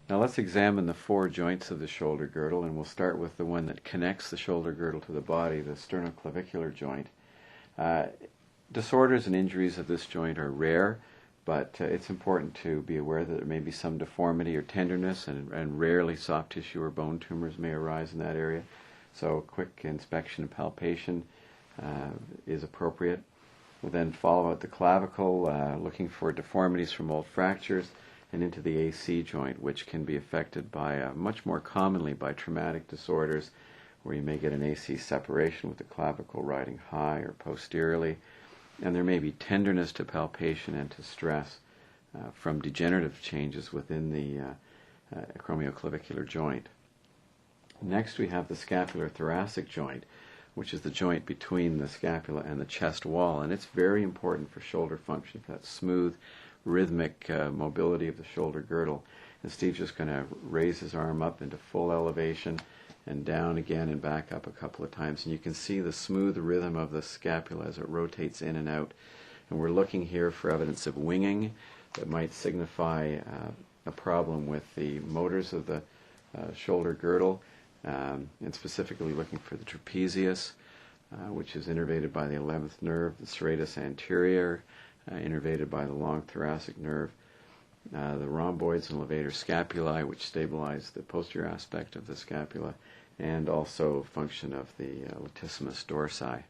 Now let's examine the four joints of the shoulder girdle, and we'll start with the one that connects the shoulder girdle to the body, the sternoclavicular joint. Disorders and injuries of this joint are rare, but it's important to be aware that there may be some deformity or tenderness, and rarely soft tissue or bone tumors may arise in that area. So quick inspection and palpation is appropriate. We'll then follow out the clavicle, looking for deformities from old fractures, and into the AC joint, which can be affected by, much more commonly by traumatic disorders, where you may get an AC separation with the clavicle riding high or posteriorly, and there may be tenderness to palpation and to stress from degenerative changes within the acromioclavicular joint. Next we have the scapular-thoracic joint, which is the joint between the scapula and the chest wall, and it's very important for shoulder function, for that smooth, rhythmic mobility of the shoulder girdle. And Steve's just going to raise his arm up into full elevation and down again and back up a couple of times, and you can see the smooth rhythm of the scapula as it rotates in and out. And we're looking here for evidence of winging that might signify a problem with the motors of the shoulder girdle, and specifically looking for the trapezius, which is innervated by the 11th nerve, the serratus anterior, innervated by the long thoracic nerve, the rhomboids and levator scapulae, which stabilize the posterior aspect of the scapula, and also function of the latissimus dorsi.